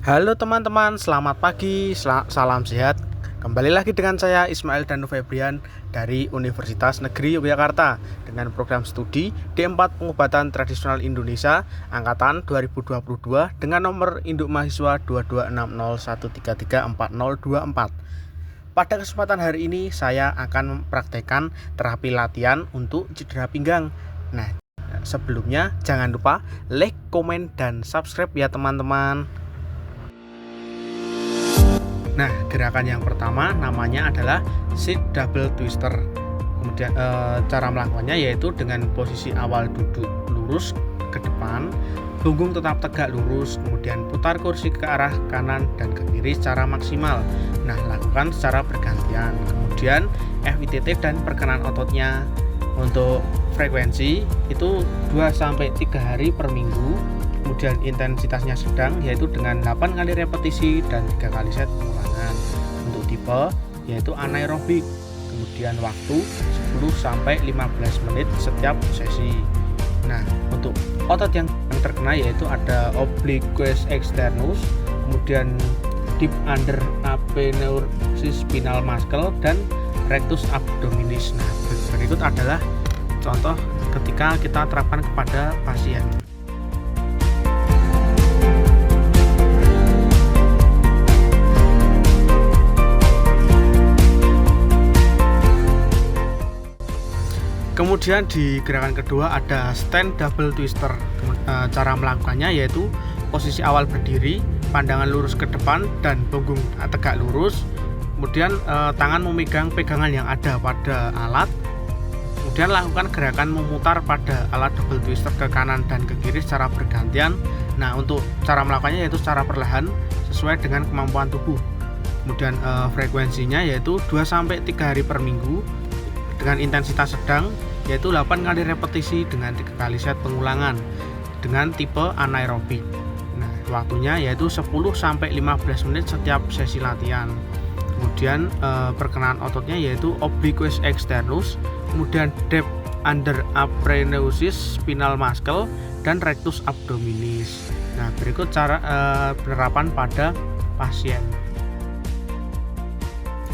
Halo teman-teman, selamat pagi, salam sehat. Kembali lagi dengan saya Ismail Danu Febrian dari Universitas Negeri Yogyakarta dengan program studi D4 Pengobatan Tradisional Indonesia angkatan 2022 dengan nomor induk mahasiswa 226013344024. Pada kesempatan hari ini saya akan mempraktekkan terapi latihan untuk cedera pinggang. Nah, sebelumnya jangan lupa like, komen, dan subscribe ya teman-teman. Nah, gerakan yang pertama namanya adalah sit double twister. Kemudian cara melakukannya yaitu dengan posisi awal duduk lurus ke depan, punggung tetap tegak lurus, kemudian putar kursi ke arah kanan dan ke kiri secara maksimal. Nah, lakukan secara bergantian. Kemudian FITT dan perkenan ototnya. Untuk frekuensi itu 2-3 hari per minggu. Kemudian intensitasnya sedang yaitu dengan 8 kali repetisi dan 3 kali set pengulangan. Untuk tipe yaitu anaerobik. Kemudian waktu 10-15 menit setiap sesi. Nah, untuk otot yang terkena yaitu ada obliquus externus, kemudian deep under aponeurosis spinal muscle dan rectus abdominis. Nah, berikut adalah contoh ketika kita terapkan kepada pasien. Kemudian di gerakan kedua ada stand double twister. Cara melakukannya yaitu posisi awal berdiri, pandangan lurus ke depan dan punggung tegak lurus. Kemudian tangan memegang pegangan yang ada pada alat. Kemudian lakukan gerakan memutar pada alat double twister ke kanan dan ke kiri secara bergantian. Nah, untuk cara melakukannya yaitu secara perlahan sesuai dengan kemampuan tubuh. Kemudian frekuensinya yaitu 2-3 hari per minggu dengan intensitas sedang yaitu 8 kali repetisi dengan 3 kali set pengulangan dengan tipe anaerobik. Nah, waktunya yaitu 10-15 menit setiap sesi latihan. Kemudian perkenaan ototnya yaitu obliquus externus, kemudian deep under aponeurosis spinal muscle dan rectus abdominis. Nah, berikut cara penerapan pada pasien.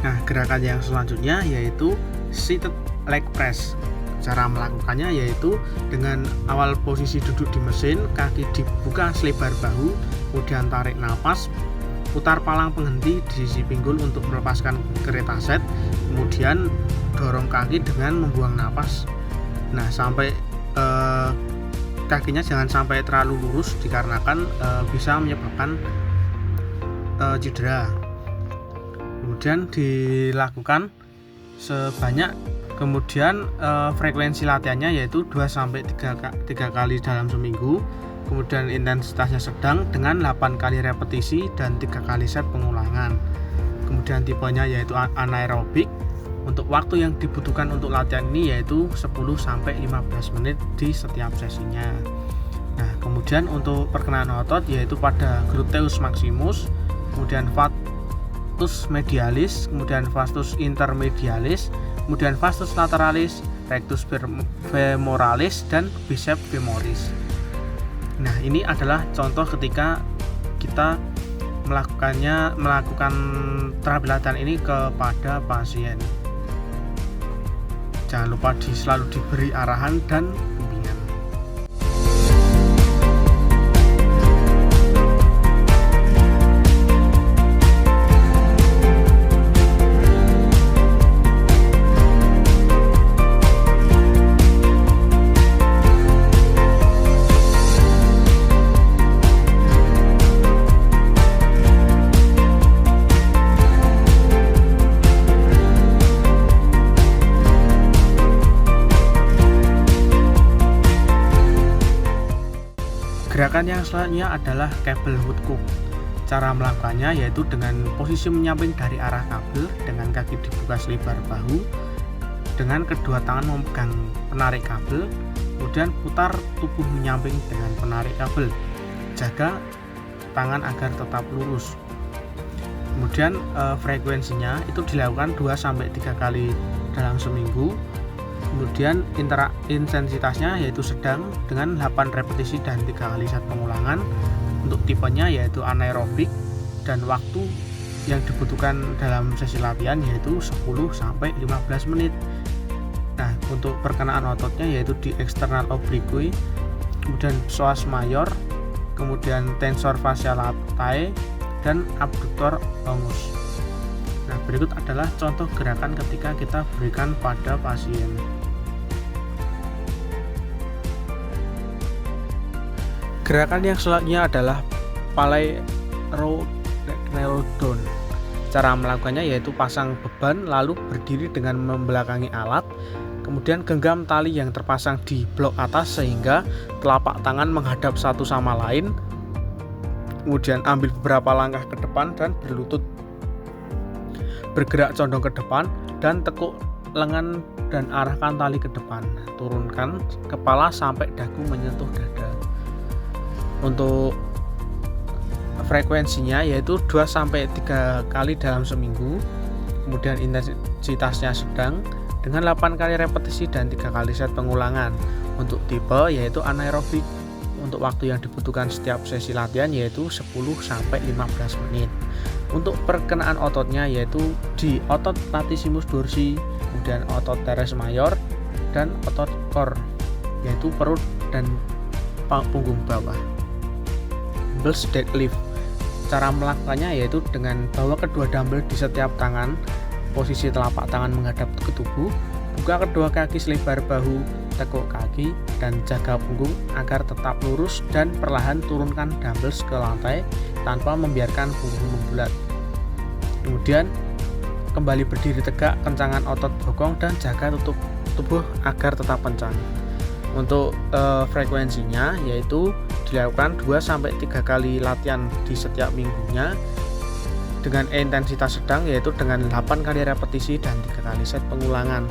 Nah, gerakan yang selanjutnya yaitu seated leg press. Cara melakukannya yaitu dengan awal posisi duduk di mesin, kaki dibuka selebar bahu, kemudian tarik nafas, putar palang penghenti di sisi pinggul untuk melepaskan kereta set, kemudian dorong kaki dengan membuang nafas. Nah, sampai kakinya jangan sampai terlalu lurus dikarenakan bisa menyebabkan cedera. Kemudian dilakukan sebanyak, kemudian frekuensi latihannya yaitu 2-3 kali dalam seminggu. Kemudian intensitasnya sedang dengan 8 kali repetisi dan 3 kali set pengulangan. Kemudian tipenya yaitu anaerobik. Untuk waktu yang dibutuhkan untuk latihan ini yaitu 10-15 menit di setiap sesinya. Nah, kemudian untuk perkenaan otot yaitu pada gluteus maximus, kemudian vastus medialis, kemudian vastus intermedialis, kemudian vastus lateralis, rectus femoralis, dan biceps femoris. Nah, ini adalah contoh ketika kita melakukan terapi latihan ini kepada pasien. Jangan lupa selalu diberi arahan dan bimbingan. Gerakan yang selanjutnya adalah cable woodcock. Cara melakukannya yaitu dengan posisi menyamping dari arah kabel dengan kaki dibuka selebar bahu, dengan kedua tangan memegang penarik kabel, kemudian putar tubuh menyamping dengan penarik kabel. Jaga tangan agar tetap lurus. Kemudian frekuensinya itu dilakukan 2-3 kali dalam seminggu. Kemudian intensitasnya yaitu sedang dengan 8 repetisi dan 3 kali set pengulangan. Untuk tipenya yaitu anaerobik dan waktu yang dibutuhkan dalam sesi latihan yaitu 10-15 menit. Nah, untuk perkenaan ototnya yaitu di eksternal oblique, kemudian psoas major, kemudian tensor fascia latae, dan abductor longus. Nah, berikut adalah contoh gerakan ketika kita berikan pada pasien. Gerakan yang selanjutnya adalah Palaeologdon. Cara melakukannya yaitu pasang beban lalu berdiri dengan membelakangi alat, kemudian genggam tali yang terpasang di blok atas sehingga telapak tangan menghadap satu sama lain, kemudian ambil beberapa langkah ke depan dan berlutut, bergerak condong ke depan dan tekuk lengan dan arahkan tali ke depan, turunkan kepala sampai dagu menyentuh dada. Untuk frekuensinya yaitu 2-3 kali dalam seminggu, kemudian intensitasnya sedang dengan 8 kali repetisi dan 3 kali set pengulangan. Untuk tipe yaitu anaerobik. Untuk waktu yang dibutuhkan setiap sesi latihan yaitu 10-15 menit. Untuk perkenaan ototnya yaitu di otot latissimus dorsi, kemudian otot teres major, dan otot core yaitu perut dan punggung bawah. Dumbbell deadlift. Cara melakukannya yaitu dengan bawa kedua dumbbell di setiap tangan, posisi telapak tangan menghadap ke tubuh, buka kedua kaki selebar bahu, tekuk kaki, dan jaga punggung agar tetap lurus dan perlahan turunkan dumbbells ke lantai tanpa membiarkan punggung membulat. Kemudian kembali berdiri tegak, kencangkan otot bokong dan jaga tutup tubuh agar tetap kencang. Untuk frekuensinya yaitu dilakukan 2-3 kali latihan di setiap minggunya dengan intensitas sedang yaitu dengan 8 kali repetisi dan 3 kali set pengulangan.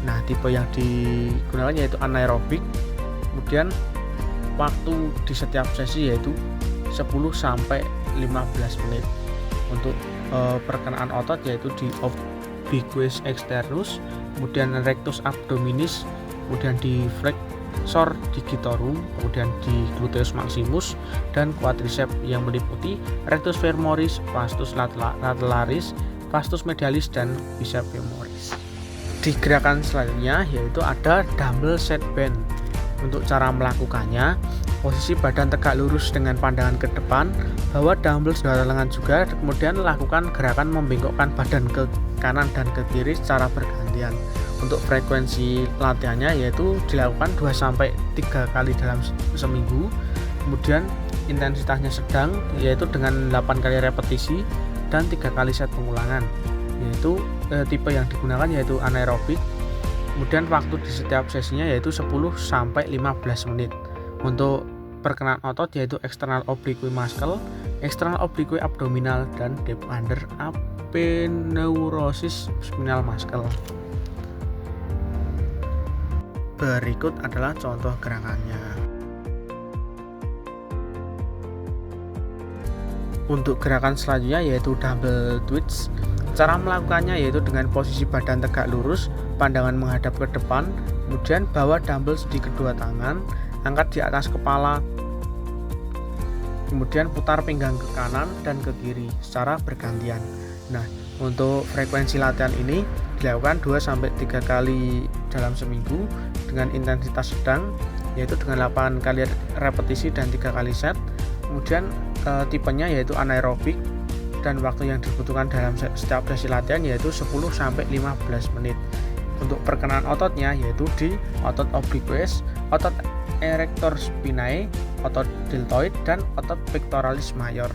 Nah, tipe yang digunakan yaitu anaerobik. Kemudian waktu di setiap sesi yaitu 10-15 menit. Untuk perkenaan otot yaitu di obliquus externus, kemudian rectus abdominis, kemudian di flexor digitorum, kemudian di gluteus maximus dan quadriceps yang meliputi rectus femoris, vastus lataris, vastus medialis dan biceps femoris. Di gerakan selanjutnya yaitu ada dumbbell set bend. Untuk cara melakukannya, posisi badan tegak lurus dengan pandangan ke depan, bawa dumbbell sebelah lengan juga, kemudian lakukan gerakan membengkokkan badan ke kanan dan ke kiri secara bergantian. Untuk frekuensi latihannya yaitu dilakukan 2-3 kali dalam seminggu, kemudian intensitasnya sedang yaitu dengan 8 kali repetisi dan 3 kali set pengulangan. Yaitu tipe yang digunakan yaitu anaerobik. Kemudian waktu di setiap sesinya yaitu 10-15 menit. Untuk perkenaan otot yaitu external oblique muscle, external oblique abdominal, dan deep under aponeurosis spinal muscle. Berikut adalah contoh gerakannya. Untuk gerakan selanjutnya yaitu dumbbell twist. Cara melakukannya yaitu dengan posisi badan tegak lurus, pandangan menghadap ke depan, kemudian bawa dumbbells di kedua tangan, angkat di atas kepala, kemudian putar pinggang ke kanan dan ke kiri secara bergantian. Nah, untuk frekuensi latihan ini dilakukan 2-3 kali dalam seminggu dengan intensitas sedang yaitu dengan 8 kali repetisi dan 3 kali set. Kemudian tipenya yaitu anaerobik dan waktu yang dibutuhkan dalam setiap sesi latihan yaitu 10-15 menit. Untuk perkenaan ototnya yaitu di otot obliquus, otot erector spinae, otot deltoid, dan otot pectoralis major.